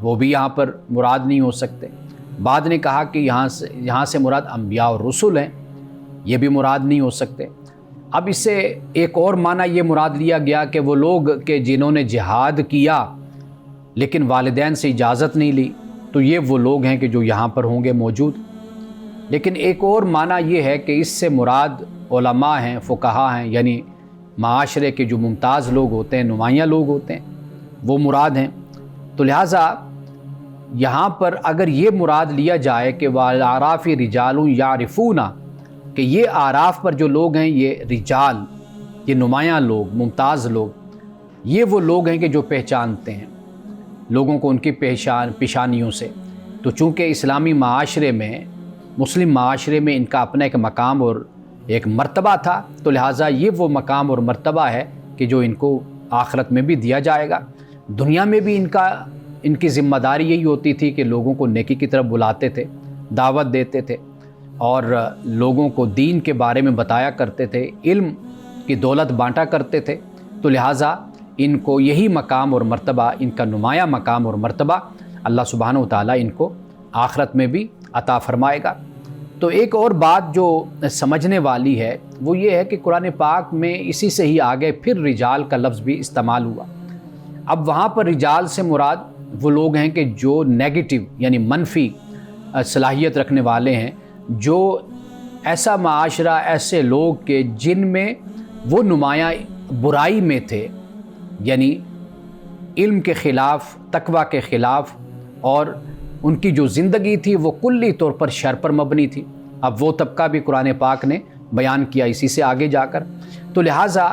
وہ بھی یہاں پر مراد نہیں ہو سکتے۔ بعد نے کہا کہ یہاں سے مراد انبیاء اور رسول ہیں، یہ بھی مراد نہیں ہو سکتے۔ اب اس سے ایک اور معنی یہ مراد لیا گیا کہ وہ لوگ کہ جنہوں نے جہاد کیا لیکن والدین سے اجازت نہیں لی، تو یہ وہ لوگ ہیں کہ جو یہاں پر ہوں گے موجود۔ لیکن ایک اور معنی یہ ہے کہ اس سے مراد علماء ہیں، فقہا ہیں، یعنی معاشرے کے جو ممتاز لوگ ہوتے ہیں، نمایاں لوگ ہوتے ہیں، وہ مراد ہیں۔ تو لہٰذا یہاں پر اگر یہ مراد لیا جائے کہ وَالْأَعْرَافِ رِجَالٌ يَعْرِفُونَ، کہ یہ اعراف پر جو لوگ ہیں یہ رجال، یہ نمایاں لوگ، ممتاز لوگ، یہ وہ لوگ ہیں کہ جو پہچانتے ہیں لوگوں کو ان کی پیشانیوں سے۔ تو چونکہ اسلامی معاشرے میں، مسلم معاشرے میں ان کا اپنا ایک مقام اور ایک مرتبہ تھا، تو لہٰذا یہ وہ مقام اور مرتبہ ہے کہ جو ان کو آخرت میں بھی دیا جائے گا۔ دنیا میں بھی ان کی ذمہ داری یہی ہوتی تھی کہ لوگوں کو نیکی کی طرف بلاتے تھے، دعوت دیتے تھے اور لوگوں کو دین کے بارے میں بتایا کرتے تھے، علم کی دولت بانٹا کرتے تھے۔ تو لہٰذا ان کو یہی مقام اور مرتبہ، ان کا نمایاں مقام اور مرتبہ اللہ سبحانہ وتعالیٰ ان کو آخرت میں بھی عطا فرمائے گا۔ تو ایک اور بات جو سمجھنے والی ہے وہ یہ ہے کہ قرآن پاک میں اسی سے ہی آگے پھر رجال کا لفظ بھی استعمال ہوا۔ اب وہاں پر رجال سے مراد وہ لوگ ہیں کہ جو نیگیٹو یعنی منفی صلاحیت رکھنے والے ہیں، جو ایسا معاشرہ، ایسے لوگ کہ جن میں وہ نمایاں برائی میں تھے، یعنی علم کے خلاف، تقوی کے خلاف، اور ان کی جو زندگی تھی وہ کلی طور پر شر پر مبنی تھی۔ اب وہ طبقہ بھی قرآن پاک نے بیان کیا اسی سے آگے جا کر۔ تو لہٰذا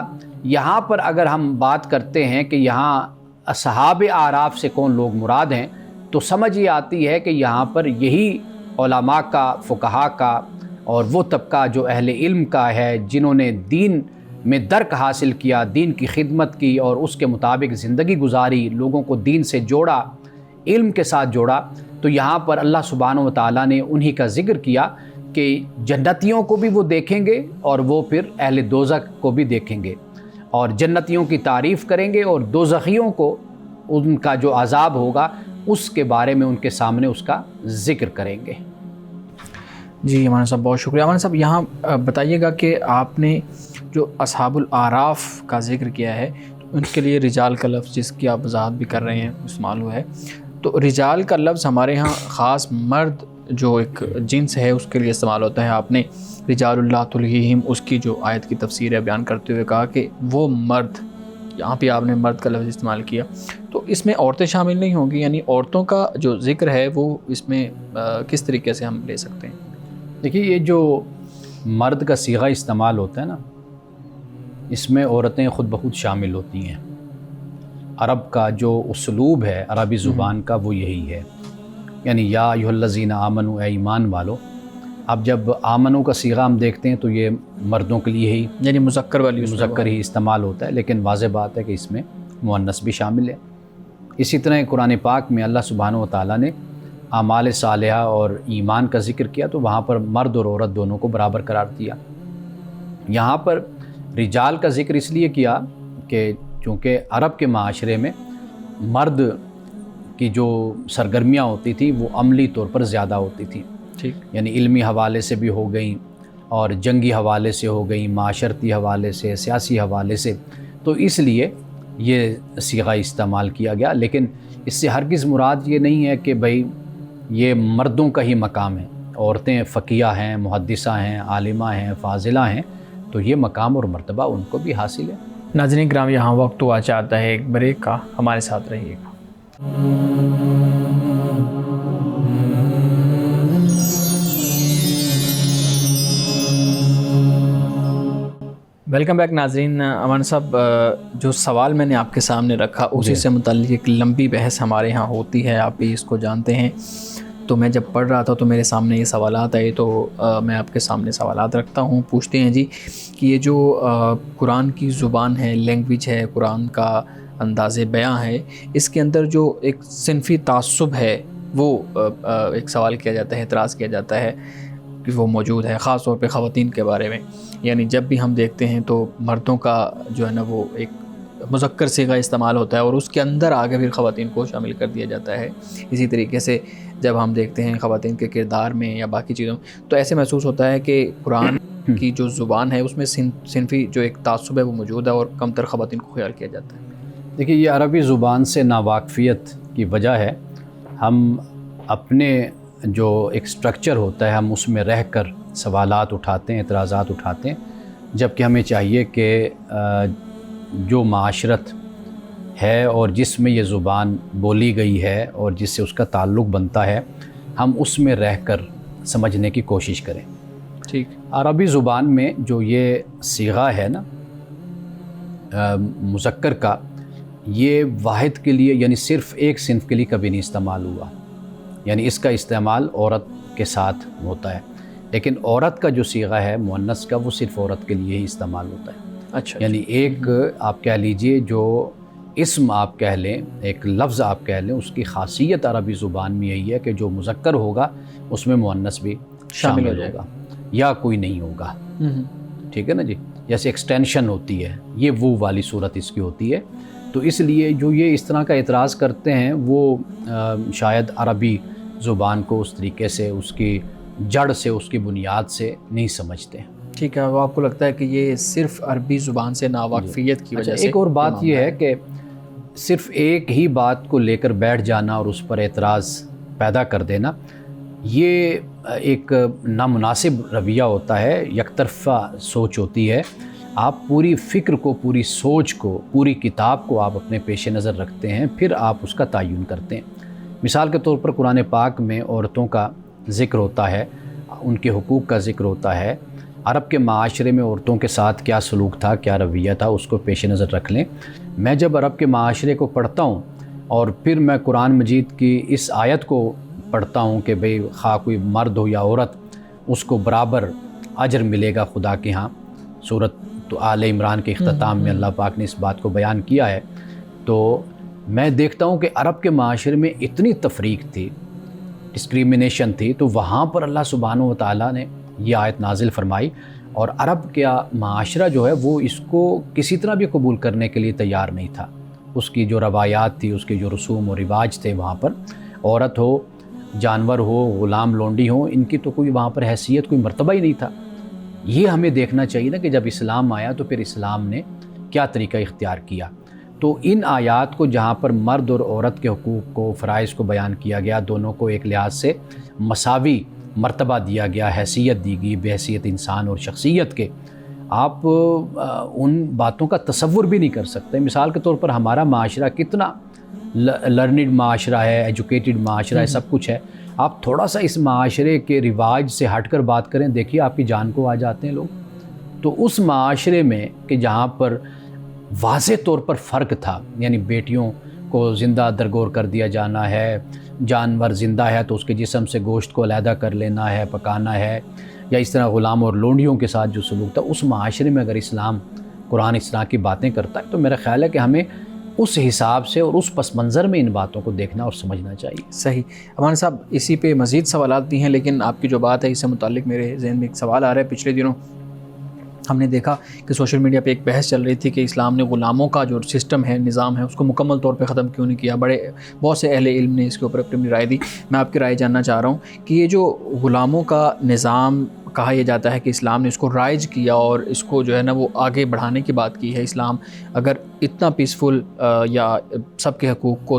یہاں پر اگر ہم بات کرتے ہیں کہ یہاں اصحاب اعراف سے کون لوگ مراد ہیں، تو سمجھ یہ آتی ہے کہ یہاں پر یہی علماء کا، فقہا کا اور وہ طبقہ جو اہل علم کا ہے، جنہوں نے دین میں درک حاصل کیا، دین کی خدمت کی اور اس کے مطابق زندگی گزاری، لوگوں کو دین سے جوڑا، علم کے ساتھ جوڑا۔ تو یہاں پر اللہ سبحانہ وتعالیٰ نے انہی کا ذکر کیا کہ جنتیوں کو بھی وہ دیکھیں گے اور وہ پھر اہل دوزخ کو بھی دیکھیں گے، اور جنتیوں کی تعریف کریں گے اور دوزخیوں کو ان کا جو عذاب ہوگا اس کے بارے میں ان کے سامنے اس کا ذکر کریں گے۔ جی مولانا صاحب بہت شکریہ۔ مولانا صاحب یہاں بتائیے گا کہ آپ نے جو اصحاب الاعراف کا ذکر کیا ہے ان کے لیے رجال کا لفظ جس کی آپ وضاحت بھی کر رہے ہیں استعمال ہوا ہے، تو رجال کا لفظ ہمارے ہاں خاص مرد جو ایک جنس ہے اس کے لیے استعمال ہوتا ہے۔ آپ نے رجال اللہ تلہیہم اس کی جو آیت کی تفسیر ہے بیان کرتے ہوئے کہا کہ وہ مرد، یہاں پہ آپ نے مرد کا لفظ استعمال کیا، تو اس میں عورتیں شامل نہیں ہوں گی؟ یعنی عورتوں کا جو ذکر ہے وہ اس میں کس طریقے سے ہم لے سکتے ہیں؟ دیکھیے یہ جو مرد کا صیغہ استعمال ہوتا ہے نا، اس میں عورتیں خود بخود شامل ہوتی ہیں۔ عرب کا جو اسلوب ہے، عربی زبان کا، وہ یہی ہے، یعنی یا ایھا الذین آمنوا، اے ایمان والو۔ اب جب آمنو کا صیغہ ہم دیکھتے ہیں تو یہ مردوں کے لیے ہی، یعنی مذکر ہی استعمال ہوتا ہے، لیکن واضح بات ہے کہ اس میں مؤنث بھی شامل ہے۔ اسی طرح قرآن پاک میں اللہ سبحانہ وتعالیٰ نے اعمال صالحہ اور ایمان کا ذکر کیا تو وہاں پر مرد اور عورت دونوں کو برابر قرار دیا۔ یہاں پر رجال کا ذکر اس لیے کیا کہ چونکہ عرب کے معاشرے میں مرد کی جو سرگرمیاں ہوتی تھیں وہ عملی طور پر زیادہ ہوتی تھیں، ٹھیک، یعنی علمی حوالے سے بھی ہو گئیں اور جنگی حوالے سے ہو گئیں، معاشرتی حوالے سے، سیاسی حوالے سے، تو اس لیے یہ صیغہ استعمال کیا گیا۔ لیکن اس سے ہرگز مراد یہ نہیں ہے کہ بھئی یہ مردوں کا ہی مقام ہے، عورتیں فقیہ ہیں، محدثہ ہیں، عالمہ ہیں، فاضلہ ہیں، تو یہ مقام اور مرتبہ ان کو بھی حاصل ہے۔ ناظرین کرام یہاں وقت ہوا چاہتا ہے ایک بریک کا، ہمارے ساتھ رہیے گا۔ ویلکم بیک ناظرین۔ امان صاحب جو سوال میں نے آپ کے سامنے رکھا اسی سے متعلق ایک لمبی بحث ہمارے ہاں ہوتی ہے، آپ بھی اس کو جانتے ہیں۔ تو میں جب پڑھ رہا تھا تو میرے سامنے یہ سوالات آئے تو میں آپ کے سامنے سوالات رکھتا ہوں، پوچھتے ہیں جی کہ یہ جو قرآن کی زبان ہے، لینگویج ہے، قرآن کا انداز بیاں ہے، اس کے اندر جو ایک صنفی تعصب ہے وہ ایک سوال کیا جاتا ہے، اعتراض کیا جاتا ہے کہ وہ موجود ہے، خاص طور پہ خواتین کے بارے میں۔ یعنی جب بھی ہم دیکھتے ہیں تو مردوں کا جو ہے نا وہ ایک مذکر صیغہ استعمال ہوتا ہے اور اس کے اندر آگے پھر خواتین کو شامل کر دیا جاتا ہے. اسی طریقے سے جب ہم دیکھتے ہیں خواتین کے کردار میں یا باقی چیزوں میں تو ایسے محسوس ہوتا ہے کہ قرآن کی جو زبان ہے اس میں صنفی جو ایک تعصب ہے وہ موجود ہے اور کم تر خواتین کو خیال کیا جاتا ہے. دیکھیے یہ عربی زبان سے ناواقفیت کی وجہ ہے. ہم اپنے جو ایک سٹرکچر ہوتا ہے ہم اس میں رہ کر سوالات اٹھاتے ہیں, اعتراضات اٹھاتے ہیں, جبکہ ہمیں چاہیے کہ جو معاشرت ہے اور جس میں یہ زبان بولی گئی ہے اور جس سے اس کا تعلق بنتا ہے ہم اس میں رہ کر سمجھنے کی کوشش کریں. ٹھیک. عربی زبان میں جو یہ صیغہ ہے نا مذکر کا, یہ واحد کے لیے یعنی صرف ایک صنف کے لیے کبھی نہیں استعمال ہوا. یعنی اس کا استعمال عورت کے ساتھ ہوتا ہے, لیکن عورت کا جو صیغہ ہے مؤنث کا وہ صرف عورت کے لیے ہی استعمال ہوتا ہے. اچھا. یعنی ایک آپ کہہ لیجئے جو اسم آپ کہہ لیں, ایک لفظ آپ کہہ لیں, اس کی خاصیت عربی زبان میں یہی ہے کہ جو مذکر ہوگا اس میں مؤنث بھی شامل ہوگا یا کوئی نہیں ہوگا. ٹھیک ہے نا جی. جیسے ایکسٹینشن ہوتی ہے یہ وہ والی صورت اس کی ہوتی ہے. تو اس لیے جو یہ اس طرح کا اعتراض کرتے ہیں وہ شاید عربی زبان کو اس طریقے سے اس کی جڑ سے اس کی بنیاد سے نہیں سمجھتے. ٹھیک ہے. وہ آپ کو لگتا ہے کہ یہ صرف عربی زبان سے ناواقفیت کی وجہ سے؟ ایک اور بات یہ ہے کہ صرف ایک ہی بات کو لے کر بیٹھ جانا اور اس پر اعتراض پیدا کر دینا یہ ایک نامناسب رویہ ہوتا ہے, یک طرفہ سوچ ہوتی ہے. آپ پوری فکر کو, پوری سوچ کو, پوری کتاب کو آپ اپنے پیش نظر رکھتے ہیں, پھر آپ اس کا تعین کرتے ہیں. مثال کے طور پر قرآن پاک میں عورتوں کا ذکر ہوتا ہے, ان کے حقوق کا ذکر ہوتا ہے. عرب کے معاشرے میں عورتوں کے ساتھ کیا سلوک تھا, کیا رویہ تھا, اس کو پیش نظر رکھ لیں. میں جب عرب کے معاشرے کو پڑھتا ہوں اور پھر میں قرآن مجید کی اس آیت کو پڑھتا ہوں کہ بھئی خواہ کوئی مرد ہو یا عورت اس کو برابر اجر ملے گا خدا کے ہاں. سورۃ تو آل عمران کے اختتام میں اللہ پاک نے اس بات کو بیان کیا ہے. تو میں دیکھتا ہوں کہ عرب کے معاشرے میں اتنی تفریق تھی, ڈسکریمنیشن تھی, تو وہاں پر اللہ سبحانہ و تعالیٰ نے یہ آیت نازل فرمائی اور عرب کا معاشرہ جو ہے وہ اس کو کسی طرح بھی قبول کرنے کے لیے تیار نہیں تھا. اس کی جو روایات تھی, اس کے جو رسوم و رواج تھے, وہاں پر عورت ہو, جانور ہو, غلام لونڈی ہو, ان کی تو کوئی وہاں پر حیثیت, کوئی مرتبہ ہی نہیں تھا. یہ ہمیں دیکھنا چاہیے نا کہ جب اسلام آیا تو پھر اسلام نے کیا طریقہ اختیار کیا. تو ان آیات کو جہاں پر مرد اور عورت کے حقوق کو, فرائض کو بیان کیا گیا, دونوں کو ایک لحاظ سے مساوی مرتبہ دیا گیا, حیثیت دی گئی بحیثیت انسان اور شخصیت کے, آپ ان باتوں کا تصور بھی نہیں کر سکتے. مثال کے طور پر ہمارا معاشرہ کتنا لرنڈ معاشرہ ہے, ایجوکیٹڈ معاشرہ ہے, سب کچھ ہے. آپ تھوڑا سا اس معاشرے کے رواج سے ہٹ کر بات کریں, دیکھیے آپ کی جان کو آ جاتے ہیں لوگ. تو اس معاشرے میں کہ جہاں پر واضح طور پر فرق تھا, یعنی بیٹیوں کو زندہ درگور کر دیا جانا ہے, جانور زندہ ہے تو اس کے جسم سے گوشت کو علیحدہ کر لینا ہے, پکانا ہے, یا اس طرح غلام اور لونڈیوں کے ساتھ جو سلوک تھا, اس معاشرے میں اگر اسلام قرآن اس طرح کی باتیں کرتا ہے تو میرا خیال ہے کہ ہمیں اس حساب سے اور اس پس منظر میں ان باتوں کو دیکھنا اور سمجھنا چاہیے. صحیح. امان صاحب اسی پہ مزید سوالات بھی ہیں, لیکن آپ کی جو بات ہے اس سے متعلق میرے ذہن میں ایک سوال آ رہا ہے. پچھلے دنوں ہم نے دیکھا کہ سوشل میڈیا پہ ایک بحث چل رہی تھی کہ اسلام نے غلاموں کا جو سسٹم ہے, نظام ہے, اس کو مکمل طور پہ ختم کیوں نہیں کیا. بہت سے اہل علم نے اس کے اوپر اپنی رائے دی. میں آپ کی رائے جاننا چاہ رہا ہوں کہ یہ جو غلاموں کا نظام کہا یہ جاتا ہے کہ اسلام نے اس کو رائج کیا اور اس کو جو ہے نا وہ آگے بڑھانے کی بات کی ہے. اسلام اگر اتنا پیسفل یا سب کے حقوق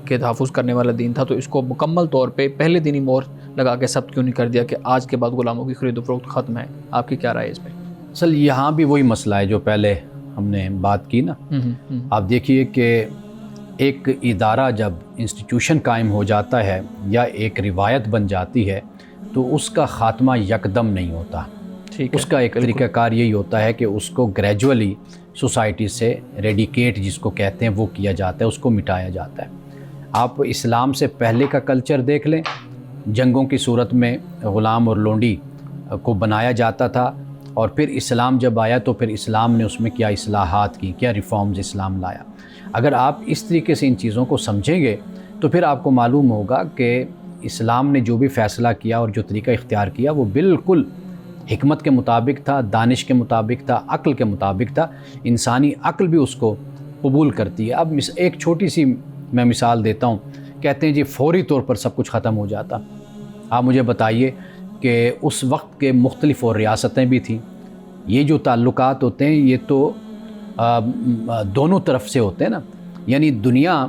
کے تحفظ کرنے والا دین تھا تو اس کو مکمل طور پہ پہلے دن ہی مہر لگا کے سب کیوں نہیں کر دیا کہ آج کے بعد غلاموں کی خرید و فروخت ختم ہے. آپ کی کیا رائے اس پہ؟ اصل یہاں بھی وہی مسئلہ ہے جو پہلے ہم نے بات کی نا. آپ دیکھیے کہ ایک ادارہ جب انسٹیٹیوشن قائم ہو جاتا ہے یا ایک روایت بن جاتی ہے تو اس کا خاتمہ یکدم نہیں ہوتا. اس کا ایک طریقہ کار یہی ہوتا ہے کہ اس کو گریجولی سوسائٹی سے ریڈیکیٹ جس کو کہتے ہیں وہ کیا جاتا ہے, اس کو مٹایا جاتا ہے. آپ اسلام سے پہلے کا کلچر دیکھ لیں, جنگوں کی صورت میں غلام اور لونڈی کو بنایا جاتا تھا, اور پھر اسلام جب آیا تو پھر اسلام نے اس میں کیا اصلاحات کی, کیا ریفارمز اسلام لایا. اگر آپ اس طریقے سے ان چیزوں کو سمجھیں گے تو پھر آپ کو معلوم ہوگا کہ اسلام نے جو بھی فیصلہ کیا اور جو طریقہ اختیار کیا وہ بالکل حکمت کے مطابق تھا, دانش کے مطابق تھا, عقل کے مطابق تھا. انسانی عقل بھی اس کو قبول کرتی ہے۔ اب ایک چھوٹی سی میں مثال دیتا ہوں، کہتے ہیں جی فوری طور پر سب کچھ ختم ہو جاتا۔ آپ مجھے بتائیے کہ اس وقت کے مختلف اور ریاستیں بھی تھیں، یہ جو تعلقات ہوتے ہیں یہ تو دونوں طرف سے ہوتے ہیں نا، یعنی دنیا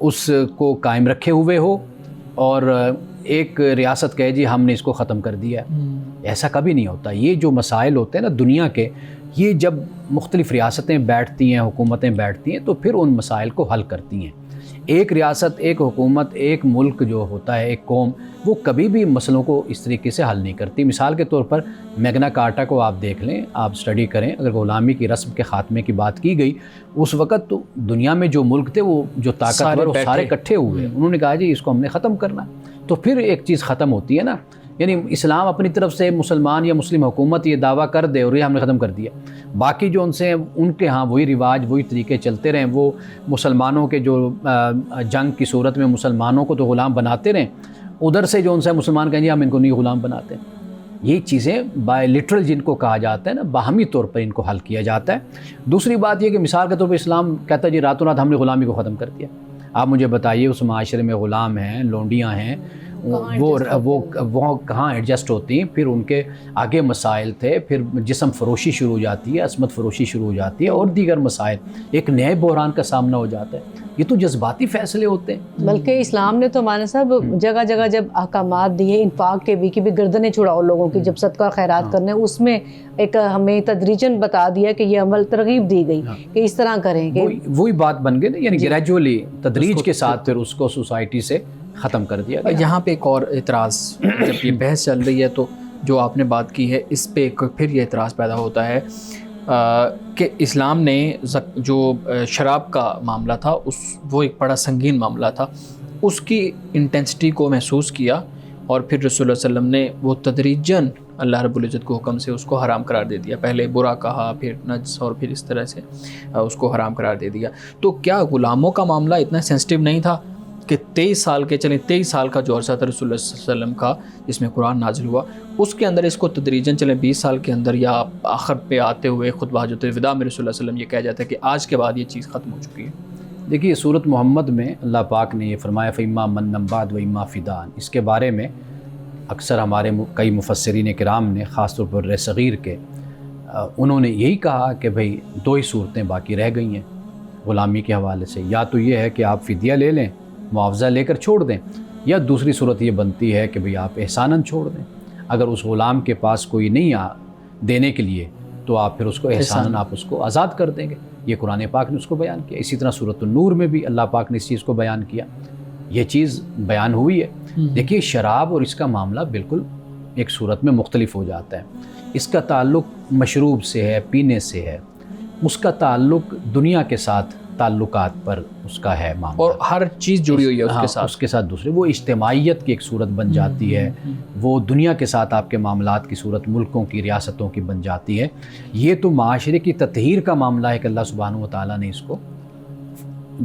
اس کو قائم رکھے ہوئے ہو اور ایک ریاست کہے جی ہم نے اس کو ختم کر دیا ہے، ایسا کبھی نہیں ہوتا۔ یہ جو مسائل ہوتے ہیں نا دنیا کے، یہ جب مختلف ریاستیں بیٹھتی ہیں، حکومتیں بیٹھتی ہیں تو پھر ان مسائل کو حل کرتی ہیں۔ ایک ریاست، ایک حکومت، ایک ملک جو ہوتا ہے، ایک قوم، وہ کبھی بھی مسئلوں کو اس طریقے سے حل نہیں کرتی۔ مثال کے طور پر میگنا کارٹا کو آپ دیکھ لیں، آپ اسٹڈی کریں، اگر غلامی کی رسم کے خاتمے کی بات کی گئی، اس وقت تو دنیا میں جو ملک تھے وہ جو طاقتور وہ سارے اکٹھے ہوئے، انہوں نے کہا جی اس کو ہم نے ختم کرنا، تو پھر ایک چیز ختم ہوتی ہے نا۔ یعنی اسلام اپنی طرف سے مسلمان یا مسلم حکومت یہ دعویٰ کر دے اور یہ ہم نے ختم کر دیا، باقی جو ان سے ان کے ہاں وہی رواج وہی طریقے چلتے رہیں، وہ مسلمانوں کے جو جنگ کی صورت میں مسلمانوں کو تو غلام بناتے رہیں، ادھر سے جو ان سے مسلمان کہیں جی ہم ان کو نہیں غلام بناتے۔ یہ چیزیں بائی لٹرل جن کو کہا جاتا ہے نا، باہمی طور پر ان کو حل کیا جاتا ہے۔ دوسری بات یہ کہ مثال کے طور پر اسلام کہتا ہے جی راتوں رات ہم نے غلامی کو ختم کر دیا۔ آپ مجھے بتائیے اس معاشرے میں غلام ہیں، لونڈیاں ہیں، وہ کہاں ایڈجسٹ ہوتی ہیں؟ پھر ان کے آگے مسائل تھے، پھر جسم فروشی شروع ہو جاتی ہے، عصمت فروشی شروع ہو جاتی ہے اور دیگر مسائل، ایک نئے بحران کا سامنا ہو جاتا ہے۔ یہ تو جذباتی فیصلے ہوتے ہیں۔ بلکہ اسلام نے تو مولانا صاحب جگہ جگہ جب احکامات دیے انفاق کے بھی کہ بھی گردنیں چھڑاؤ لوگوں کی، جب صدقہ خیرات کرنے، اس میں ایک ہمیں تدریجاً بتا دیا کہ یہ عمل ترغیب دی گئی کہ اس طرح کریں گے، وہی بات بن گئی نا، یعنی گریجولی تدریج کے ساتھ پھر اس کو سوسائٹی سے ختم کر دیا گیا۔ یہاں پہ ایک اور اعتراض، جب یہ بحث چل رہی ہے تو جو آپ نے بات کی ہے اس پہ پھر یہ اعتراض پیدا ہوتا ہے کہ اسلام نے جو شراب کا معاملہ تھا وہ ایک بڑا سنگین معاملہ تھا، اس کی انٹینسٹی کو محسوس کیا اور پھر رسول اللہ علیہ وسلم نے وہ تدریجاً اللہ رب العزت کو حکم سے اس کو حرام قرار دے دیا، پہلے برا کہا، پھر نجس، اور پھر اس طرح سے اس کو حرام قرار دے دیا۔ تو کیا غلاموں کا معاملہ اتنا سینسٹیو نہیں تھا کہ 23 سال کا جو عرصہ تھا رسول اللہ صلی اللہ علیہ وسلم کا جس میں قرآن نازل ہوا، اس کے اندر اس کو تدریجاً 20 سال کے اندر یا آخر پہ آتے ہوئے خطبہ حجۃ الوداع میں رسول اللہ صلی اللہ علیہ وسلم یہ کہہ جاتا ہے کہ آج کے بعد یہ چیز ختم ہو چکی ہے؟ دیکھیے سورۃ محمد میں اللہ پاک نے یہ فرمایا فَإِمَّا مَنًّا بَعْدُ وَإِمَّا فِدَاءً، اس کے بارے میں اکثر ہمارے کئی مفسرین کرام نے، خاص طور پر صغیر کے، انہوں نے یہی کہا کہ بھئی 2 ہی صورتیں باقی رہ گئی ہیں غلامی کے حوالے سے، یا تو یہ ہے کہ آپ فدیہ لے لیں، معاوضہ لے کر چھوڑ دیں، یا دوسری صورت یہ بنتی ہے کہ بھئی آپ احساناً چھوڑ دیں۔ اگر اس غلام کے پاس کوئی نہیں دینے کے لیے تو آپ پھر اس کو احساناً آپ اس کو آزاد کر دیں گے، یہ قرآن پاک نے اس کو بیان کیا۔ اسی طرح سورۃ النور میں بھی اللہ پاک نے اس چیز کو بیان کیا، یہ چیز بیان ہوئی ہے۔ دیکھیے شراب اور اس کا معاملہ بالکل ایک صورت میں مختلف ہو جاتا ہے، اس کا تعلق مشروب سے ہے، پینے سے ہے، اس کا تعلق دنیا کے ساتھ تعلقات پر اس کا ہے معاملہ، اور ہر چیز جڑی ہوئی ہے اس کے ساتھ دوسرے، وہ اجتماعیت کی ایک صورت بن جاتی ہے، وہ دنیا کے ساتھ آپ کے معاملات کی صورت ملکوں کی، ریاستوں کی بن جاتی ہے۔ یہ تو معاشرے کی تطہیر کا معاملہ ہے کہ اللہ سبحانہ و تعالیٰ نے اس کو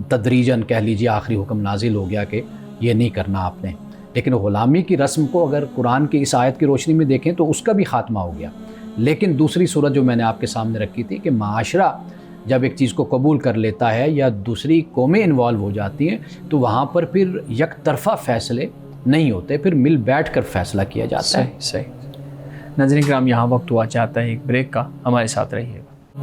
تدریجاً کہہ لیجیے آخری حکم نازل ہو گیا کہ یہ نہیں کرنا آپ نے۔ لیکن غلامی کی رسم کو اگر قرآن کی اس آیت کی روشنی میں دیکھیں تو اس کا بھی خاتمہ ہو گیا۔ لیکن دوسری صورت جو میں نے آپ کے سامنے رکھی تھی کہ معاشرہ جب ایک چیز کو قبول کر لیتا ہے یا دوسری قومیں انوالو ہو جاتی ہیں تو وہاں پر پھر یک طرفہ فیصلے نہیں ہوتے، پھر مل بیٹھ کر فیصلہ کیا جاتا ہے۔ صحیح۔ ناظرین کرام، یہاں وقت ہوا چاہتا ہے ایک بریک کا، ہمارے ساتھ رہیے گا۔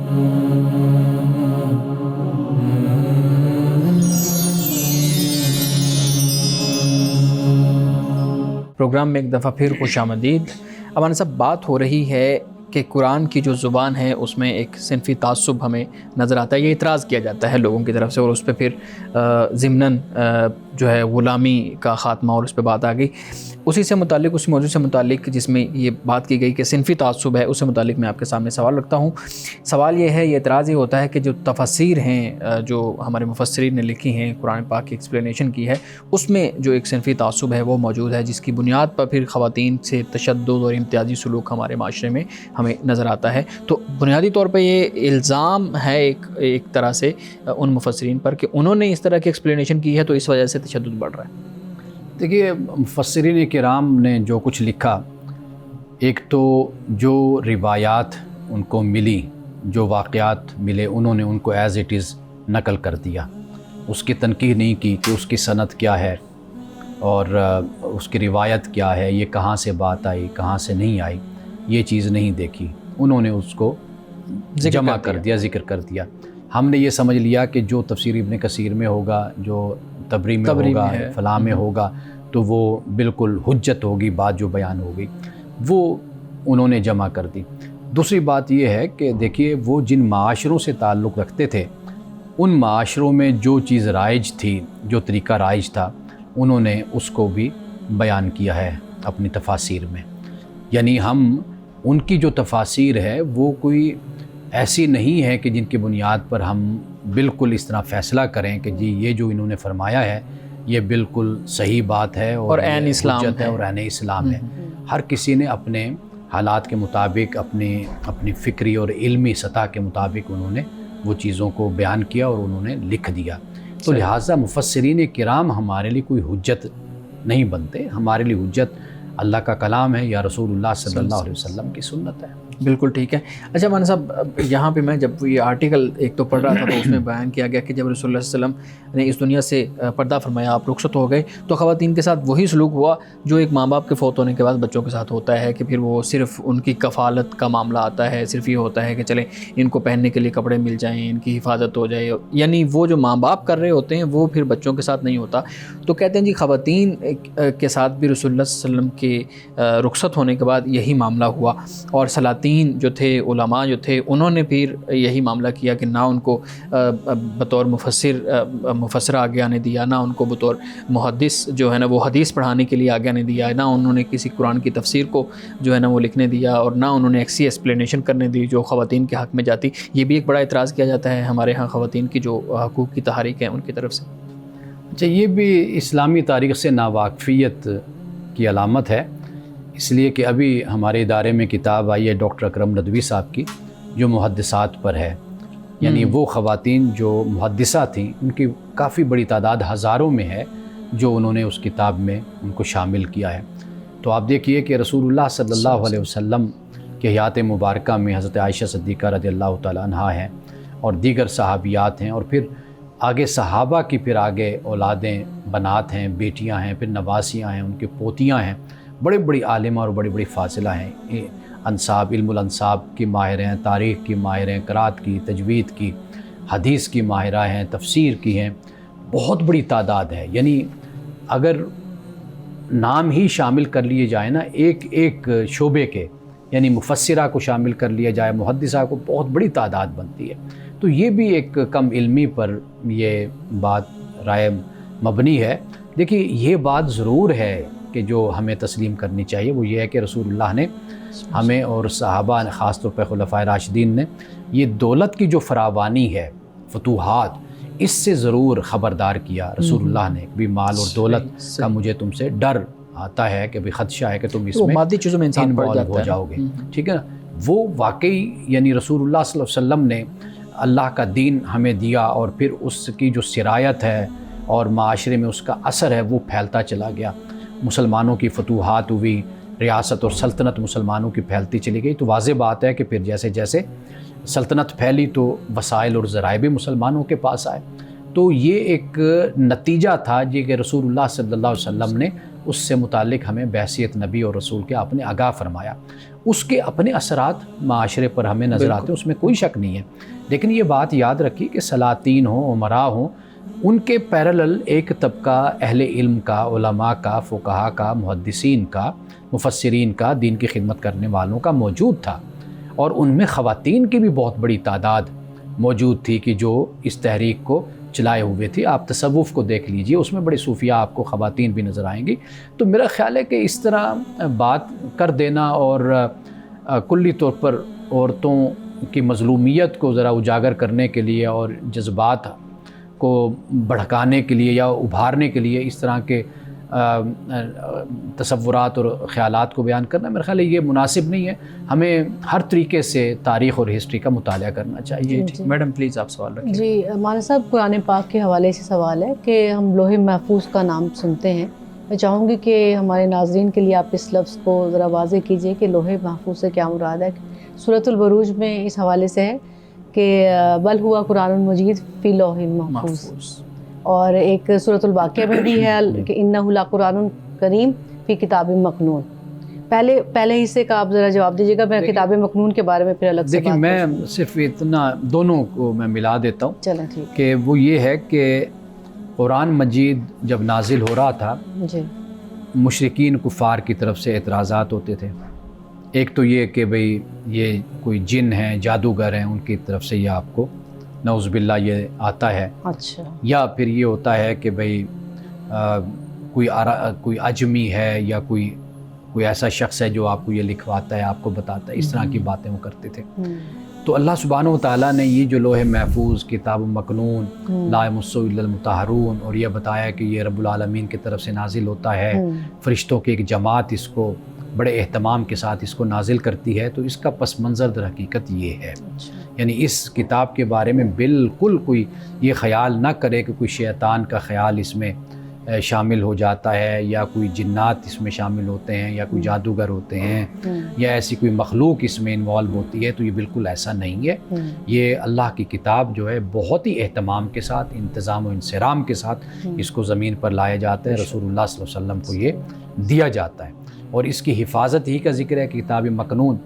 پروگرام میں ایک دفعہ پھر خوش آمدید۔ ہمارے ساتھ بات ہو رہی ہے کہ قرآن کی جو زبان ہے اس میں ایک صنفی تعصب ہمیں نظر آتا ہے، یہ اعتراض کیا جاتا ہے لوگوں کی طرف سے، اور اس پہ پھر ضمناً جو ہے غلامی کا خاتمہ اور اس پہ بات آ گئی۔ اسی سے متعلق، اسی موضوع سے متعلق جس میں یہ بات کی گئی کہ صنفی تعصب ہے، اس سے متعلق میں آپ کے سامنے سوال رکھتا ہوں۔ سوال یہ ہے، یہ اعتراض یہ ہوتا ہے کہ جو تفاسیر ہیں جو ہمارے مفسرین نے لکھی ہیں، قرآن پاک کی ایکسپلینیشن کی ہے، اس میں جو ایک صنفی تعصب ہے وہ موجود ہے، جس کی بنیاد پر پھر خواتین سے تشدد اور امتیازی سلوک ہمارے معاشرے میں ہمیں نظر آتا ہے۔ تو بنیادی طور پہ یہ الزام ہے ایک طرح سے ان مفسرین پر کہ انہوں نے اس طرح کی ایکسپلینیشن کی ہے تو اس وجہ سے تشدد بڑھ رہا ہے۔ دیکھیے مفسرین کرام نے جو کچھ لکھا، ایک تو جو روایات ان کو ملی، جو واقعات ملے، انہوں نے ان کو ایز اٹ از نقل کر دیا، اس کی تنقید نہیں کی کہ اس کی سند کیا ہے اور اس کی روایت کیا ہے، یہ کہاں سے بات آئی کہاں سے نہیں آئی، یہ چیز نہیں دیکھی، انہوں نے اس کو جمع کر دیا، ذکر کر دیا۔ ہم نے یہ سمجھ لیا کہ جو تفسیر ابن کثیر میں ہوگا، جو تبری میں ہوگا، فلاں میں ہوگا، تو وہ بالکل حجت ہوگی، بات جو بیان ہوگی، وہ انہوں نے جمع کر دی۔ دوسری بات یہ ہے کہ دیکھیے وہ جن معاشروں سے تعلق رکھتے تھے، ان معاشروں میں جو چیز رائج تھی، جو طریقہ رائج تھا، انہوں نے اس کو بھی بیان کیا ہے اپنی تفاسیر میں۔ یعنی ہم ان کی جو تفاسیر ہے وہ کوئی ایسی نہیں ہے کہ جن کی بنیاد پر ہم بالکل اس طرح فیصلہ کریں کہ جی یہ جو انہوں نے فرمایا ہے یہ بالکل صحیح بات ہے اور عین اسلام ہے اور عین اسلام ہے۔ ہر کسی نے اپنے حالات کے مطابق، اپنی فکری اور علمی سطح کے مطابق انہوں نے وہ چیزوں کو بیان کیا اور انہوں نے لکھ دیا۔ تو لہٰذا مفسرین کرام ہمارے لیے کوئی حجت نہیں بنتے، ہمارے لیے حجت اللہ کا کلام ہے یا رسول اللہ صلی اللہ علیہ وسلم کی سنت ہے۔ بالکل ٹھیک ہے۔ اچھا مولانا صاحب، یہاں پہ میں جب یہ آرٹیکل ایک تو پڑھ رہا تھا تو اس میں بیان کیا گیا کہ جب رسول اللہ صلی اللہ علیہ وسلم نے اس دنیا سے پردہ فرمایا، آپ رخصت ہو گئے، تو خواتین کے ساتھ وہی سلوک ہوا جو ایک ماں باپ کے فوت ہونے کے بعد بچوں کے ساتھ ہوتا ہے، کہ پھر وہ صرف ان کی کفالت کا معاملہ آتا ہے، صرف یہ ہوتا ہے کہ چلیں ان کو پہننے کے لیے کپڑے مل جائیں، ان کی حفاظت ہو جائے، یعنی وہ جو ماں باپ کر رہے ہوتے ہیں وہ پھر بچوں کے ساتھ نہیں ہوتا۔ تو کہتے ہیں جی خواتین کے ساتھ بھی رسول اللہ صلی اللہ علیہ وسلم کے رخصت ہونے کے بعد یہی معاملہ ہوا، اور سلاطین جو تھے، علماء جو تھے، انہوں نے پھر یہی معاملہ کیا کہ نہ ان کو بطور مفسر آگے آنے دیا، نہ ان کو بطور محدث جو ہے نا وہ حدیث پڑھانے کے لیے آگے آنے دیا، نہ انہوں نے کسی قرآن کی تفسیر کو جو ہے نا وہ لکھنے دیا، اور نہ انہوں نے ایسی ایکسپلینیشن کرنے دی جو خواتین کے حق میں جاتی۔ یہ بھی ایک بڑا اعتراض کیا جاتا ہے ہمارے ہاں خواتین کی جو حقوق کی تحریک ہیں ان کی طرف سے۔ اچھا، یہ بھی اسلامی تاریخ سے ناواقفیت کی علامت ہے، اس لیے کہ ابھی ہمارے ادارے میں کتاب آئی ہے ڈاکٹر اکرم ندوی صاحب کی جو محدثات پر ہے، یعنی وہ خواتین جو محدثہ تھیں ان کی کافی بڑی تعداد ہزاروں میں ہے جو انہوں نے اس کتاب میں ان کو شامل کیا ہے۔ تو آپ دیکھیے کہ رسول اللہ صلی اللہ علیہ وسلم کے حیات مبارکہ میں حضرت عائشہ صدیقہ رضی اللہ تعالیٰ عنہا ہیں اور دیگر صحابیات ہیں، اور پھر آگے صحابہ کی پھر آگے اولادیں، بنات ہیں، بیٹیاں ہیں، پھر نواسیاں ہیں، ان کی پوتیاں ہیں، بڑے بڑی عالمہ اور بڑی بڑی فاضلہ ہیں، انصاب، علم الانصاب کی ماہر ہیں، تاریخ کی ماہر ہیں، قرات کی، تجوید کی، حدیث کی ماہرہ ہیں، تفسیر کی ہیں، بہت بڑی تعداد ہے۔ یعنی اگر نام ہی شامل کر لیے جائیں نا ایک شعبے کے، یعنی مفسرہ کو شامل کر لیا جائے، محدثہ کو، بہت بڑی تعداد بنتی ہے۔ تو یہ بھی ایک کم علمی پر یہ بات رائے مبنی ہے۔ دیکھیے یہ بات ضرور ہے کہ جو ہمیں تسلیم کرنی چاہیے وہ یہ ہے کہ رسول اللہ نے ہمیں اور صحابہ خاص طور پہ خلفائے راشدین نے یہ دولت کی جو فراوانی ہے، فتوحات، اس سے ضرور خبردار کیا رسول اللہ نے، بھی مال اور دولت کا مجھے تم سے ڈر آتا ہے کہ بھی خدشہ ہے کہ تم اس میں مادی چیزوں میں انسان بڑھ جاتا ہو جاؤ گے، ٹھیک ہے نا۔ وہ واقعی یعنی رسول اللہ صلی اللہ علیہ وسلم نے اللہ کا دین ہمیں دیا، اور پھر اس کی جو سرایت ہے اور معاشرے میں اس کا اثر ہے وہ پھیلتا چلا گیا، مسلمانوں کی فتوحات ہوئی، ریاست اور سلطنت مسلمانوں کی پھیلتی چلی گئی۔ تو واضح بات ہے کہ پھر جیسے جیسے سلطنت پھیلی تو وسائل اور ذرائع بھی مسلمانوں کے پاس آئے۔ تو یہ ایک نتیجہ تھا جی کہ رسول اللہ صلی اللہ علیہ وسلم نے اس سے متعلق ہمیں بحیثیت نبی اور رسول کے آپ نے آگاہ فرمایا۔ اس کے اپنے اثرات معاشرے پر ہمیں نظر آتے ہیں، اس میں کوئی شک نہیں ہے، لیکن یہ بات یاد رکھیے کہ سلاطین ہوں، امراء ہوں، ان کے پیرلل ایک طبقہ اہل علم کا، علماء کا، فقہاء کا، محدثین کا، مفسرین کا، دین کی خدمت کرنے والوں کا موجود تھا، اور ان میں خواتین کی بھی بہت بڑی تعداد موجود تھی کہ جو اس تحریک کو چلائے ہوئے تھی۔ آپ تصوف کو دیکھ لیجئے، اس میں بڑے صوفیاء آپ کو خواتین بھی نظر آئیں گی۔ تو میرا خیال ہے کہ اس طرح بات کر دینا اور کلی طور پر عورتوں کی مظلومیت کو ذرا اجاگر کرنے کے لیے اور جذبات کو بھڑکانے کے لیے یا ابھارنے کے لیے اس طرح کے تصورات اور خیالات کو بیان کرنا، میرا خیال ہے یہ مناسب نہیں ہے۔ ہمیں ہر طریقے سے تاریخ اور ہسٹری کا مطالعہ کرنا چاہیے۔ میڈم پلیز آپ سوال رکھیں۔ جی مولانا صاحب، قرآن پاک کے حوالے سے سوال ہے کہ ہم لوح محفوظ کا نام سنتے ہیں، میں چاہوں گی کہ ہمارے ناظرین کے لیے آپ اس لفظ کو ذرا واضح کیجئے کہ لوح محفوظ سے کیا مراد ہے۔ سورۃ البروج میں اس حوالے سے ہے کہ بل ہوا قرآن مجید فی لوح محفوظ، اور ایک سورۃ الواقعہ میں بھی ہے کہ انہ لقرآن کریم فی کتاب مکنون۔ پہلے حصے کا آپ ذرا جواب دیجیے گا، میں کتاب مکنون کے بارے میں پھر الگ سے دیکھیں میں صرف اتنا دونوں کو میں ملا دیتا ہوں چلیں ٹھیک کہ وہ یہ ہے کہ قرآن مجید جب نازل ہو رہا تھا جی مشرکین کفار کی طرف سے اعتراضات ہوتے تھے۔ ایک تو یہ کہ بھئی یہ کوئی جن ہیں، جادوگر ہیں، ان کی طرف سے یہ آپ کو نعوذ باللہ یہ آتا ہے، اچھا، یا پھر یہ ہوتا ہے کہ بھئی کوئی عجمی ہے یا کوئی ایسا شخص ہے جو آپ کو یہ لکھواتا ہے، آپ کو بتاتا ہے، اس طرح کی باتیں وہ کرتے تھے۔ تو اللہ سبحانہ و تعالیٰ نے یہ جو لوح محفوظ، کتاب مکنون، لا یمسہ الا المطہرون، اور یہ بتایا کہ یہ رب العالمین کی طرف سے نازل ہوتا ہے، فرشتوں کی ایک جماعت اس کو بڑے اہتمام کے ساتھ اس کو نازل کرتی ہے، تو اس کا پس منظر در حقیقت یہ ہے۔ یعنی اس کتاب کے بارے میں بالکل کوئی یہ خیال نہ کرے کہ کوئی شیطان کا خیال اس میں شامل ہو جاتا ہے، یا کوئی جنات اس میں شامل ہوتے ہیں، یا کوئی جادوگر ہوتے ہیں، یا ایسی کوئی مخلوق اس میں انوالو ہوتی ہے، تو یہ بالکل ایسا نہیں ہے۔ یہ اللہ کی کتاب جو ہے بہت ہی اہتمام کے ساتھ، انتظام و انصرام کے ساتھ اس کو زمین پر لایا جاتا ہے، رسول اللہ صلی اللہ علیہ وسلم کو یہ دیا جاتا ہے، اور اس کی حفاظت ہی کا ذکر ہے کہ کتاب مکنون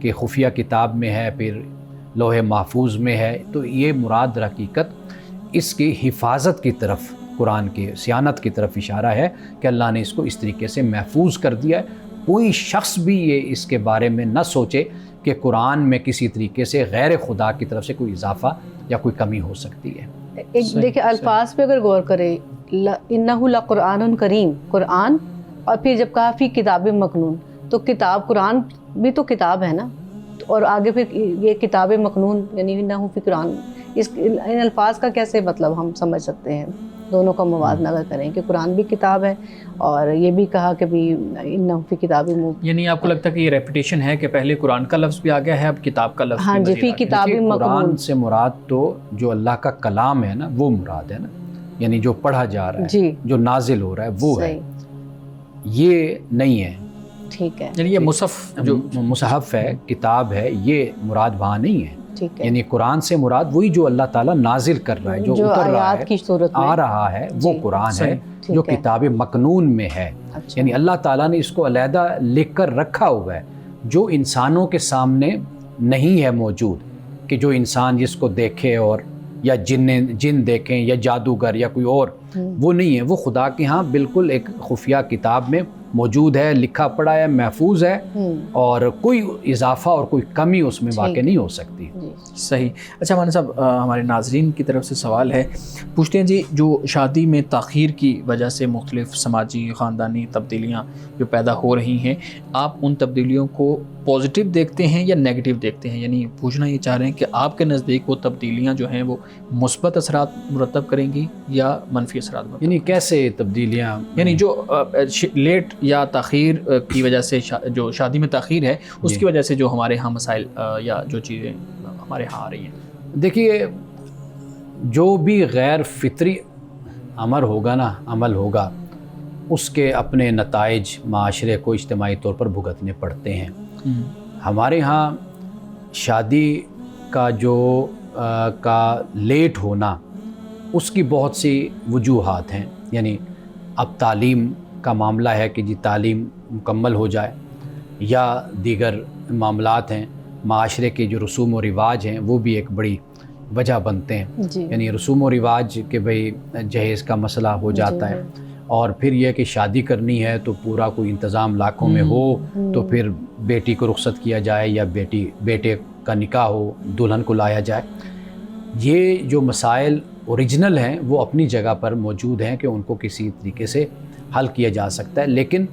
کہ خفیہ کتاب میں ہے، پھر لوح محفوظ میں ہے، تو یہ مراد در حقیقت اس کی حفاظت کی طرف، قرآن کی صیانت کی طرف اشارہ ہے کہ اللہ نے اس کو اس طریقے سے محفوظ کر دیا ہے۔ کوئی شخص بھی یہ اس کے بارے میں نہ سوچے کہ قرآن میں کسی طریقے سے غیر خدا کی طرف سے کوئی اضافہ یا کوئی کمی ہو سکتی ہے۔ ایک دیکھیں الفاظ پہ اگر غور کرے، انہ لقرآن کریم، قرآن، اور پھر جب کہا فی کتاب مکنون، تو کتاب قرآن بھی تو کتاب ہے نا، اور آگے پھر یہ کتاب مکنون یعنی انہ فی قرآن، ان الفاظ کا کیسے مطلب ہم سمجھ سکتے ہیں؟ دونوں کا موازنہ اگر کریں کہ قرآن بھی کتاب ہے اور یہ بھی کہا کہ بھی انہ فی کتاب، یعنی آپ کو لگتا ہے کہ یہ ریپیٹیشن ہے کہ پہلے قرآن کا لفظ بھی آ گیا ہے، اب کتاب کا لفظ ہاں جی، فی کتاب مکنون۔ قرآن سے مراد تو جو اللہ کا کلام ہے نا وہ مراد ہے نا، یعنی جو پڑھا جا رہا ہے جی، جو نازل ہو رہا ہے وہ ہے، یہ نہیں ہے۔ ٹھیک ہے، یعنی یہ مصحف جو مصحف ہے، کتاب ہے، یہ مراد وہاں نہیں ہے۔ ٹھیک ہے، یعنی قرآن سے مراد وہی جو اللہ تعالیٰ نازل کر رہا ہے، جو اتر رہا آیات ہے، کی صورت میں آ رہا ہے، وہ قرآن ہے جو کتاب مکنون میں ہے۔ یعنی اللہ تعالیٰ نے اس کو علیحدہ لکھ کر رکھا ہوا ہے، جو انسانوں کے سامنے نہیں ہے موجود، کہ جو انسان جس کو دیکھے اور یا جن دیکھیں یا جادوگر یا کوئی اور، وہ نہیں ہے، وہ خدا کے ہاں بالکل ایک خفیہ کتاب میں موجود ہے، لکھا پڑا ہے، محفوظ ہے، اور کوئی اضافہ اور کوئی کمی اس میں واقع نہیں ہو سکتی۔ صحیح۔ اچھا مولانا صاحب، ہمارے ناظرین کی طرف سے سوال ہے، پوچھتے ہیں جی جو شادی میں تاخیر کی وجہ سے مختلف سماجی خاندانی تبدیلیاں جو پیدا ہو رہی ہیں، آپ ان تبدیلیوں کو پازیٹیو دیکھتے ہیں یا نیگیٹیو دیکھتے ہیں؟ یعنی پوچھنا یہ چاہ رہے ہیں کہ آپ کے نزدیک وہ تبدیلیاں جو ہیں وہ مثبت اثرات مرتب کریں گی یا منفی اثرات مرتب؟ یعنی کیسے تبدیلیاں؟ یعنی جو لیٹ یا تاخیر کی وجہ سے جو شادی میں تاخیر ہے اس کی وجہ سے جو ہمارے ہاں مسائل یا جو چیزیں ہمارے ہاں آ رہی ہیں۔ دیکھیے، جو بھی غیر فطری عمل ہوگا اس کے اپنے نتائج معاشرے کو اجتماعی طور پر بھگتنے پڑتے ہیں۔ ہمارے ہاں شادی کا کا لیٹ ہونا، اس کی بہت سی وجوہات ہیں۔ یعنی اب تعلیم کا معاملہ ہے کہ جی تعلیم مکمل ہو جائے، یا دیگر معاملات ہیں، معاشرے کے جو رسوم و رواج ہیں وہ بھی ایک بڑی وجہ بنتے ہیں۔ یعنی رسوم و رواج کہ بھئی جہیز کا مسئلہ ہو جاتا ہے، اور پھر یہ کہ شادی کرنی ہے تو پورا کوئی انتظام لاکھوں میں ہو، تو پھر بیٹی کو رخصت کیا جائے یا بیٹے کا نکاح ہو، دلہن کو لایا جائے۔ یہ جو مسائل اوریجنل ہیں وہ اپنی جگہ پر موجود ہیں کہ ان کو کسی طریقے سے حل کیا جا سکتا ہے، لیکن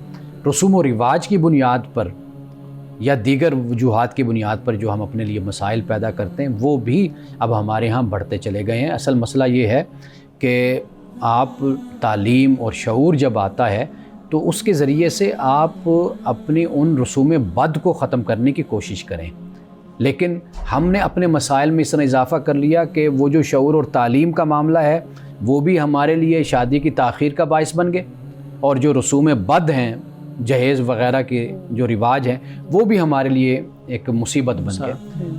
رسوم و رواج کی بنیاد پر یا دیگر وجوہات کی بنیاد پر جو ہم اپنے لیے مسائل پیدا کرتے ہیں وہ بھی اب ہمارے ہاں بڑھتے چلے گئے ہیں۔ اصل مسئلہ یہ ہے کہ آپ تعلیم اور شعور جب آتا ہے تو اس کے ذریعے سے آپ اپنی ان رسوم بد کو ختم کرنے کی کوشش کریں، لیکن ہم نے اپنے مسائل میں اس طرح اضافہ کر لیا کہ وہ جو شعور اور تعلیم کا معاملہ ہے وہ بھی ہمارے لیے شادی کی تاخیر کا باعث بن گئے، اور جو رسوم بد ہیں جہیز وغیرہ کے جو رواج ہیں وہ بھی ہمارے لیے ایک مصیبت بن گئے.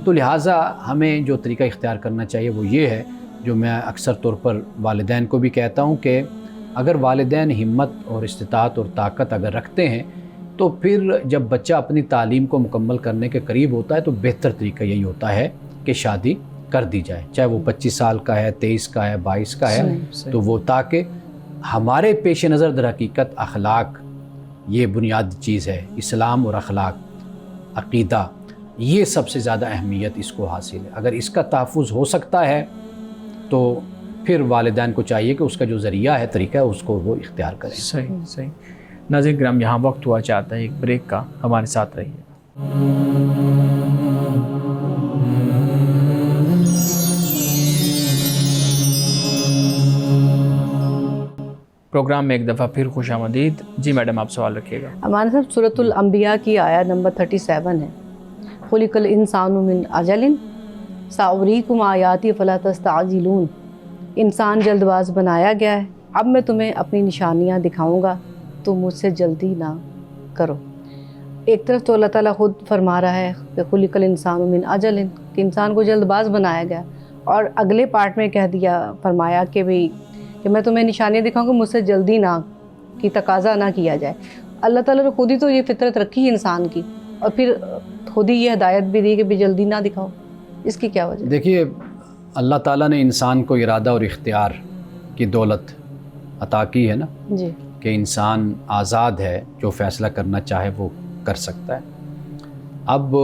تو لہٰذا ہمیں جو طریقہ اختیار کرنا چاہیے وہ یہ ہے جو میں اکثر طور پر والدین کو بھی کہتا ہوں کہ اگر والدین ہمت اور استطاعت اور طاقت اگر رکھتے ہیں تو پھر جب بچہ اپنی تعلیم کو مکمل کرنے کے قریب ہوتا ہے تو بہتر طریقہ یہی ہوتا ہے کہ شادی کر دی جائے، چاہے وہ 25 سال کا ہے، 23 کا ہے، 22 کا ہے. تو وہ تاکہ ہمارے پیش نظر در حقیقت اخلاق یہ بنیادی چیز ہے. اسلام اور اخلاق، عقیدہ، یہ سب سے زیادہ اہمیت اس کو حاصل ہے. اگر اس کا تحفظ ہو سکتا ہے تو پھر والدین کو چاہیے کہ اس کا جو ذریعہ ہے، طریقہ ہے، اس کو وہ اختیار کریں. صحیح. ناظرین کرام، یہاں وقت ہوا چاہتا ہے ایک بریک کا، ہمارے ساتھ رہیے. پروگرام میں ایک دفعہ پھر خوش آمدید. جی میڈم، آپ سوال رکھیے گا. ہمارے صاحب سورۃ الانبیاء کی آیت نمبر 37 ہے، خلق الانسان من عجل ساوریکم آیاتی فلا تستعجلون. انسان جلد باز بنایا گیا ہے، اب میں تمہیں اپنی نشانیاں دکھاؤں گا، تم مجھ سے جلدی نہ کرو. ایک طرف تو اللہ تعالیٰ خود فرما رہا ہے کہ خلق الانسان من عجل، کہ انسان کو جلد باز بنایا گیا، اور اگلے پارٹ میں کہہ دیا، فرمایا کہ میں تمہیں نشانیاں دکھاؤں گا، مجھ سے جلدی نہ کی تقاضا نہ کیا جائے. اللہ تعالیٰ نے خود ہی تو یہ فطرت رکھی ہے انسان کی، اور پھر خود ہی یہ ہدایت بھی دی کہ بھی جلدی نہ دکھاؤ. اس کی کیا وجہ؟ دیکھیے، اللہ تعالیٰ نے انسان کو ارادہ اور اختیار کی دولت عطا کی ہے نا، جی، کہ انسان آزاد ہے، جو فیصلہ کرنا چاہے وہ کر سکتا ہے. اب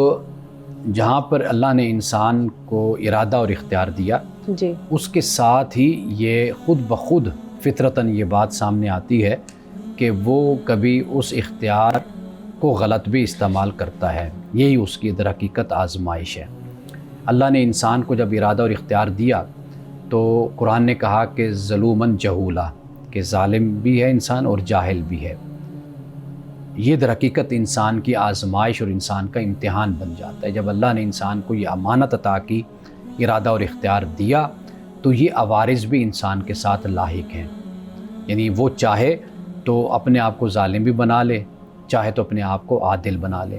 جہاں پر اللہ نے انسان کو ارادہ اور اختیار دیا، جی، اس کے ساتھ ہی یہ خود بخود فطرتاً یہ بات سامنے آتی ہے کہ وہ کبھی اس اختیار کو غلط بھی استعمال کرتا ہے. یہی اس کی در حقیقت آزمائش ہے. اللہ نے انسان کو جب ارادہ اور اختیار دیا تو قرآن نے کہا کہ ظلوماً جہولا، کہ ظالم بھی ہے انسان اور جاہل بھی ہے. یہ در حقیقت انسان کی آزمائش اور انسان کا امتحان بن جاتا ہے. جب اللہ نے انسان کو یہ امانت عطا کی، ارادہ اور اختیار دیا، تو یہ عوارض بھی انسان کے ساتھ لاحق ہیں. یعنی وہ چاہے تو اپنے آپ کو ظالم بھی بنا لے، چاہے تو اپنے آپ کو عادل بنا لے،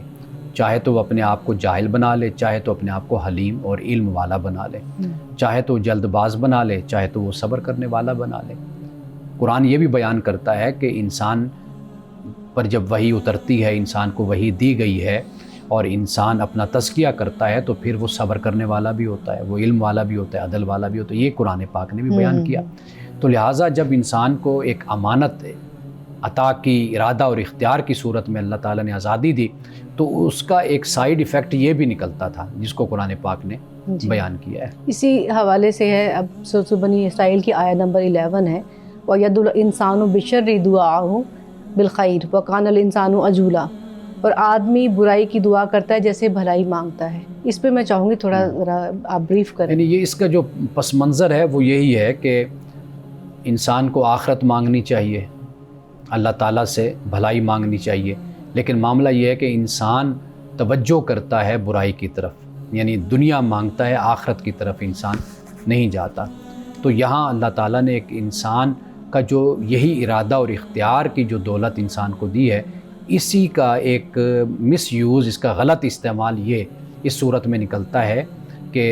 چاہے تو وہ اپنے آپ کو جاہل بنا لے، چاہے تو اپنے آپ کو حلیم اور علم والا بنا لے، چاہے تو جلد باز بنا لے، چاہے تو وہ صبر کرنے والا بنا لے. قرآن یہ بھی بیان کرتا ہے کہ انسان پر جب وحی اترتی ہے، انسان کو وحی دی گئی ہے اور انسان اپنا تزکیہ کرتا ہے تو پھر وہ صبر کرنے والا بھی ہوتا ہے، وہ علم والا بھی ہوتا ہے، عدل والا بھی ہوتا ہے. یہ قرآن پاک نے بھی بیان کیا. تو لہٰذا جب انسان کو ایک امانت عطا کی، ارادہ اور اختیار کی صورت میں اللہ تعالیٰ نے آزادی دی، تو اس کا ایک سائیڈ ایفیکٹ یہ بھی نکلتا تھا جس کو قرآن پاک نے بیان کیا ہے. اسی حوالے سے ہے اب سورۃ بنی اسرائیل کی آیت نمبر 11 ہے، وَيَدُ الْإِنسَانُ بِالشَّرِّ دُعَاءَهُ بِالْخَيْرِ وَكَانَ الْإِنسَانُ عَجُولًا. اور آدمی برائی کی دعا کرتا ہے جیسے بھلائی مانگتا ہے. اس پہ میں چاہوں گی تھوڑا ذرا آپ بریف کریں. یعنی یہ اس کا جو پس منظر ہے وہ یہی ہے کہ انسان کو آخرت مانگنی چاہیے، اللہ تعالیٰ سے بھلائی مانگنی چاہیے، لیکن معاملہ یہ ہے کہ انسان توجہ کرتا ہے برائی کی طرف، یعنی دنیا مانگتا ہے، آخرت کی طرف انسان نہیں جاتا. تو یہاں اللہ تعالیٰ نے ایک انسان کا جو یہی ارادہ اور اختیار کی جو دولت انسان کو دی ہے، اسی کا ایک مس یوز، اس کا غلط استعمال یہ اس صورت میں نکلتا ہے کہ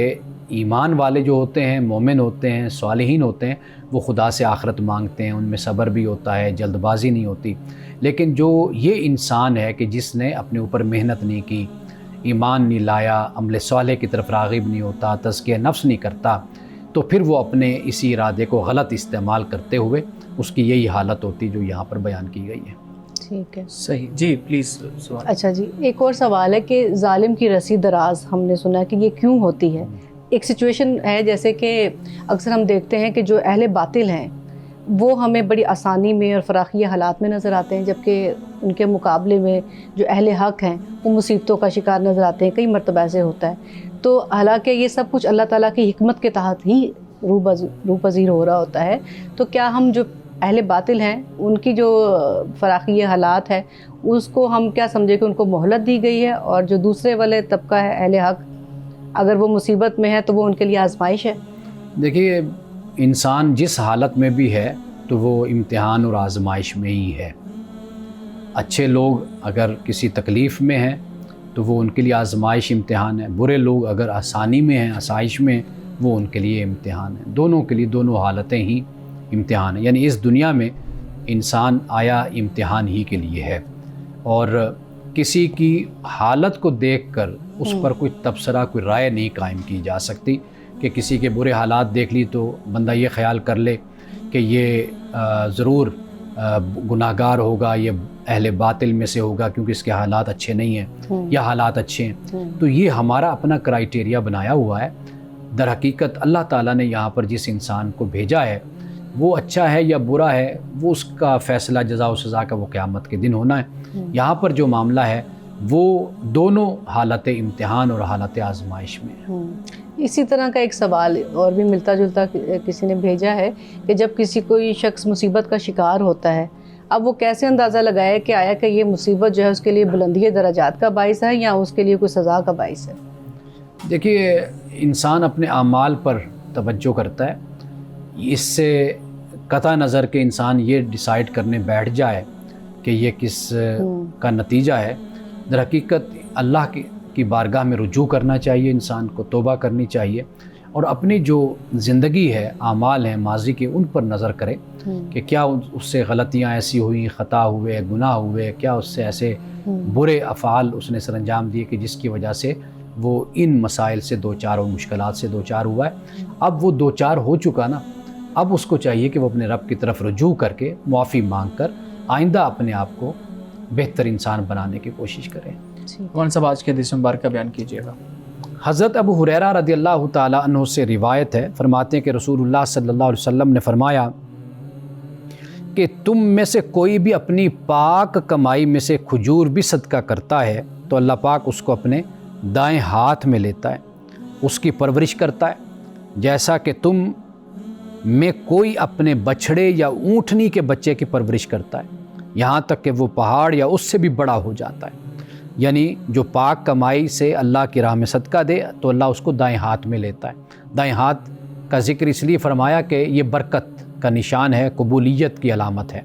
ایمان والے جو ہوتے ہیں، مومن ہوتے ہیں، صالحین ہوتے ہیں، وہ خدا سے آخرت مانگتے ہیں، ان میں صبر بھی ہوتا ہے، جلد بازی نہیں ہوتی. لیکن جو یہ انسان ہے کہ جس نے اپنے اوپر محنت نہیں کی، ایمان نہیں لایا، عمل صالح کی طرف راغب نہیں ہوتا، تزکیہ نفس نہیں کرتا، تو پھر وہ اپنے اسی ارادے کو غلط استعمال کرتے ہوئے اس کی یہی حالت ہوتی جو یہاں پر بیان کی گئی ہے. ٹھیک ہے، صحیح. جی پلیز سوال. اچھا جی، ایک اور سوال ہے کہ ظالم کی رسی دراز ہم نے سنا کہ یہ کیوں ہوتی ہے؟ ایک سچویشن ہے جیسے کہ اکثر ہم دیکھتے ہیں کہ جو اہل باطل ہیں وہ ہمیں بڑی آسانی میں اور فراخی حالات میں نظر آتے ہیں، جبکہ ان کے مقابلے میں جو اہل حق ہیں وہ مصیبتوں کا شکار نظر آتے ہیں. کئی مرتبہ ایسے ہوتا ہے. تو حالانکہ یہ سب کچھ اللہ تعالیٰ کی حکمت کے تحت ہی روح پذیر ہو رہا ہوتا ہے. تو کیا ہم جو اہل باطل ہیں ان کی جو فراخی حالات ہے اس کو ہم کیا سمجھے کہ ان کو مہلت دی گئی ہے، اور جو دوسرے والے طبقہ ہے اہل حق، اگر وہ مصیبت میں ہے تو وہ ان کے لیے آزمائش ہے؟ دیکھیے، انسان جس حالت میں بھی ہے تو وہ امتحان اور آزمائش میں ہی ہے. اچھے لوگ اگر کسی تکلیف میں ہیں تو وہ ان کے لیے آزمائش امتحان ہے، برے لوگ اگر آسانی میں ہیں، آسائش میں ہیں، وہ ان کے لیے امتحان ہے، دونوں کے لیے دونوں حالتیں ہی امتحان ہیں۔ یعنی اس دنیا میں انسان آیا امتحان ہی کے لیے ہے، اور کسی کی حالت کو دیکھ کر اس پر کوئی تبصرہ، کوئی رائے نہیں قائم کی جا سکتی کہ کسی کے برے حالات دیکھ لی تو بندہ یہ خیال کر لے کہ یہ ضرور گناہگار ہوگا، یہ اہل باطل میں سے ہوگا کیونکہ اس کے حالات اچھے نہیں ہیں یا حالات اچھے ہیں۔ تو یہ ہمارا اپنا کرائیٹیریا بنایا ہوا ہے۔ در حقیقت اللہ تعالیٰ نے یہاں پر جس انسان کو بھیجا ہے وہ اچھا ہے یا برا ہے، وہ اس کا فیصلہ جزا و سزا کا وہ قیامت کے دن ہونا ہے۔ یہاں پر جو معاملہ ہے وہ دونوں حالت امتحان اور حالت آزمائش میں ہے۔ اسی طرح کا ایک سوال اور بھی ملتا جلتا کسی نے بھیجا ہے کہ جب کسی کوئی شخص مصیبت کا شکار ہوتا ہے، اب وہ کیسے اندازہ لگائے کہ آیا کہ یہ مصیبت جو ہے اس کے لیے بلندی درجات کا باعث ہے یا اس کے لیے کوئی سزا کا باعث ہے؟ دیکھیے، انسان اپنے اعمال پر توجہ کرتا ہے، اس سے قطع نظر کے انسان یہ ڈیسائیڈ کرنے بیٹھ جائے کہ یہ کس کا نتیجہ ہے۔ در حقیقت اللہ کی بارگاہ میں رجوع کرنا چاہیے، انسان کو توبہ کرنی چاہیے، اور اپنی جو زندگی ہے، اعمال ہیں ماضی کے، ان پر نظر کرے کہ کیا اس سے غلطیاں ایسی ہوئیں، خطا ہوئے، گناہ ہوئے، کیا اس سے ایسے برے افعال اس نے سر انجام دیے کہ جس کی وجہ سے وہ ان مسائل سے دوچار اور مشکلات سے دوچار ہوا ہے۔ اب وہ دوچار ہو چکا نا، اب اس کو چاہیے کہ وہ اپنے رب کی طرف رجوع کر کے معافی مانگ کر آئندہ اپنے آپ کو بہتر انسان بنانے کی کوشش کریں۔ کون سا آج کے حدیث مبارکہ بیان کیجیے گا؟ حضرت ابو ہریرہ رضی اللہ تعالیٰ عنہ سے روایت ہے، فرماتے ہیں کہ رسول اللہ صلی اللہ علیہ وسلم نے فرمایا کہ تم میں سے کوئی بھی اپنی پاک کمائی میں سے کھجور بھی صدقہ کرتا ہے تو اللہ پاک اس کو اپنے دائیں ہاتھ میں لیتا ہے، اس کی پرورش کرتا ہے، جیسا کہ تم میں کوئی اپنے بچھڑے یا اونٹنی کے بچے کی پرورش کرتا ہے، یہاں تک کہ وہ پہاڑ یا اس سے بھی بڑا ہو جاتا ہے۔ یعنی جو پاک کمائی سے اللہ کی راہ میں صدقہ دے تو اللہ اس کو دائیں ہاتھ میں لیتا ہے۔ دائیں ہاتھ کا ذکر اس لیے فرمایا کہ یہ برکت کا نشان ہے، قبولیت کی علامت ہے،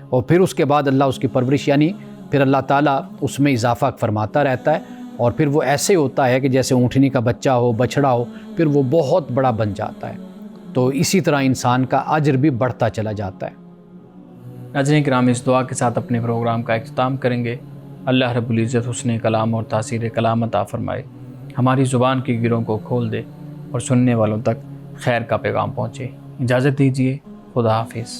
اور پھر اس کے بعد اللہ اس کی پرورش، یعنی پھر اللہ تعالیٰ اس میں اضافہ فرماتا رہتا ہے، اور پھر وہ ایسے ہوتا ہے کہ جیسے اونٹنی کا بچہ ہو، بچڑا ہو، پھر وہ بہت بڑا بن جاتا ہے۔ تو اسی طرح انسان کا اجر بھی بڑھتا چلا جاتا ہے۔ ناظرین کرام، اس دعا کے ساتھ اپنے پروگرام کا اختتام کریں گے۔ اللہ رب العزت حسن کلام اور تاثیر کلام عطا فرمائے، ہماری زبان کی گروں کو کھول دے اور سننے والوں تک خیر کا پیغام پہنچے۔ اجازت دیجیے، خدا حافظ۔